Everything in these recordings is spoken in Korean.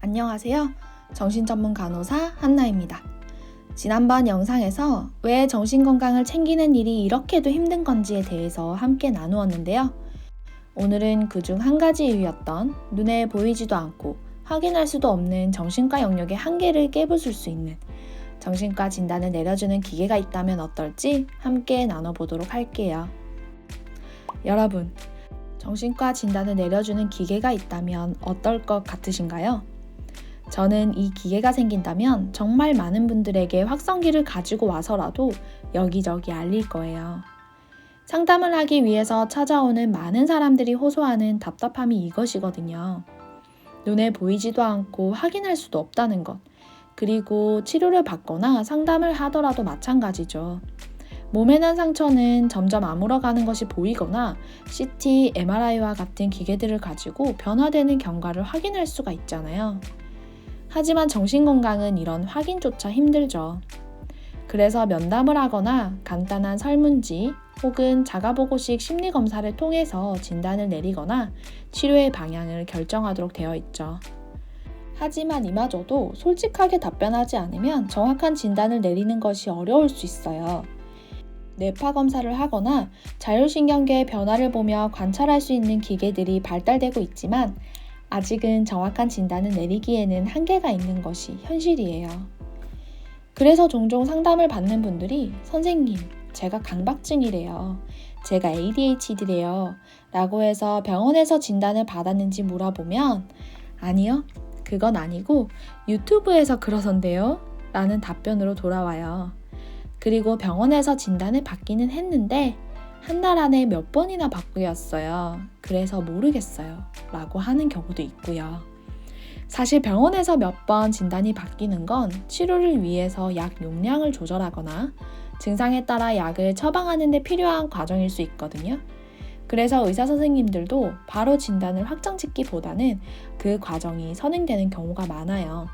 안녕하세요. 정신전문 간호사 한나입니다. 지난번 영상에서 왜 정신건강을 챙기는 일이 이렇게도 힘든 건지에 대해서 함께 나누었는데요. 오늘은 그중 한 가지 이유였던 눈에 보이지도 않고 확인할 수도 없는 정신과 영역의 한계를 깨부술 수 있는 정신과 진단을 내려주는 기계가 있다면 어떨지 함께 나눠보도록 할게요. 여러분, 정신과 진단을 내려주는 기계가 있다면 어떨 것 같으신가요? 저는 이 기계가 생긴다면 정말 많은 분들에게 확성기를 가지고 와서라도 여기저기 알릴 거예요. 상담을 하기 위해서 찾아오는 많은 사람들이 호소하는 답답함이 이것이거든요. 눈에 보이지도 않고 확인할 수도 없다는 것, 그리고 치료를 받거나 상담을 하더라도 마찬가지죠. 몸에 난 상처는 점점 아물어가는 것이 보이거나 CT, MRI와 같은 기계들을 가지고 변화되는 경과를 확인할 수가 있잖아요. 하지만 정신건강은 이런 확인조차 힘들죠. 그래서 면담을 하거나 간단한 설문지 혹은 자가보고식 심리검사를 통해서 진단을 내리거나 치료의 방향을 결정하도록 되어 있죠. 하지만 이마저도 솔직하게 답변하지 않으면 정확한 진단을 내리는 것이 어려울 수 있어요. 뇌파 검사를 하거나 자율신경계의 변화를 보며 관찰할 수 있는 기계들이 발달되고 있지만 아직은 정확한 진단을 내리기에는 한계가 있는 것이 현실이에요. 그래서 종종 상담을 받는 분들이 선생님, 제가 강박증이래요. 제가 ADHD래요. 라고 해서 병원에서 진단을 받았는지 물어보면 아니요, 그건 아니고 유튜브에서 그러던데요. 라는 답변으로 돌아와요. 그리고 병원에서 진단을 받기는 했는데 한 달 안에 몇 번이나 바뀌었어요. 그래서 모르겠어요. 라고 하는 경우도 있고요. 사실 병원에서 몇 번 진단이 바뀌는 건 치료를 위해서 약 용량을 조절하거나 증상에 따라 약을 처방하는 데 필요한 과정일 수 있거든요. 그래서 의사 선생님들도 바로 진단을 확정짓기보다는 그 과정이 선행되는 경우가 많아요.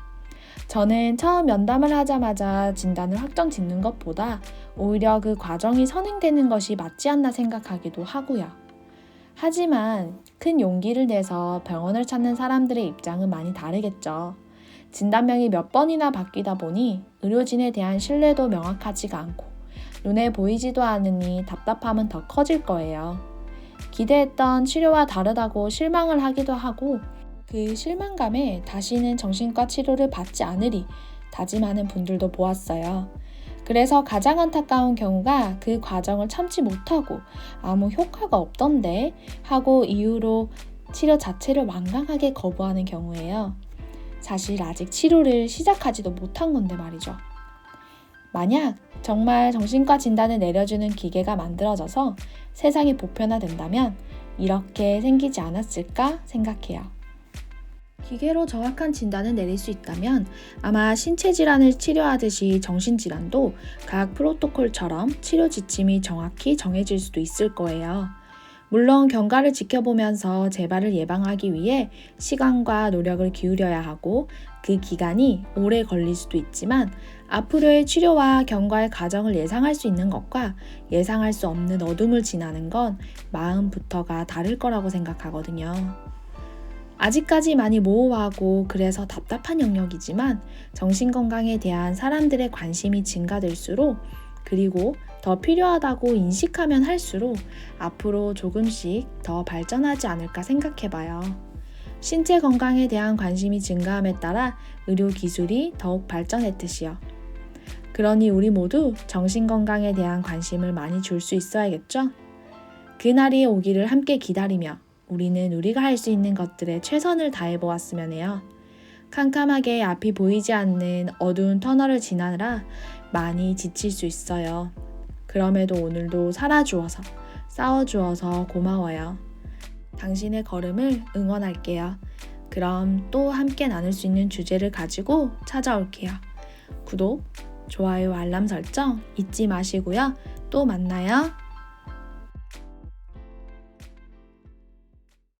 저는 처음 면담을 하자마자 진단을 확정 짓는 것보다 오히려 그 과정이 선행되는 것이 맞지 않나 생각하기도 하고요. 하지만 큰 용기를 내서 병원을 찾는 사람들의 입장은 많이 다르겠죠. 진단명이 몇 번이나 바뀌다 보니 의료진에 대한 신뢰도 명확하지가 않고 눈에 보이지도 않으니 답답함은 더 커질 거예요. 기대했던 치료와 다르다고 실망을 하기도 하고 그 실망감에 다시는 정신과 치료를 받지 않으리 다짐하는 분들도 보았어요. 그래서 가장 안타까운 경우가 그 과정을 참지 못하고 아무 효과가 없던데 하고 이유로 치료 자체를 완강하게 거부하는 경우예요. 사실 아직 치료를 시작하지도 못한 건데 말이죠. 만약 정말 정신과 진단을 내려주는 기계가 만들어져서 세상이 보편화된다면 이렇게 생기지 않았을까 생각해요. 기계로 정확한 진단을 내릴 수 있다면 아마 신체 질환을 치료하듯이 정신질환도 각 프로토콜처럼 치료 지침이 정확히 정해질 수도 있을 거예요. 물론 경과를 지켜보면서 재발을 예방하기 위해 시간과 노력을 기울여야 하고 그 기간이 오래 걸릴 수도 있지만 앞으로의 치료와 경과의 과정을 예상할 수 있는 것과 예상할 수 없는 어둠을 지나는 건 마음부터가 다를 거라고 생각하거든요. 아직까지 많이 모호하고 그래서 답답한 영역이지만 정신건강에 대한 사람들의 관심이 증가될수록 그리고 더 필요하다고 인식하면 할수록 앞으로 조금씩 더 발전하지 않을까 생각해봐요. 신체 건강에 대한 관심이 증가함에 따라 의료 기술이 더욱 발전했듯이요. 그러니 우리 모두 정신건강에 대한 관심을 많이 줄 수 있어야겠죠? 그날이 오기를 함께 기다리며 우리는 우리가 할 수 있는 것들에 최선을 다해보았으면 해요. 캄캄하게 앞이 보이지 않는 어두운 터널을 지나느라 많이 지칠 수 있어요. 그럼에도 오늘도 살아주어서, 싸워주어서 고마워요. 당신의 걸음을 응원할게요. 그럼 또 함께 나눌 수 있는 주제를 가지고 찾아올게요. 구독, 좋아요, 알람 설정 잊지 마시고요. 또 만나요.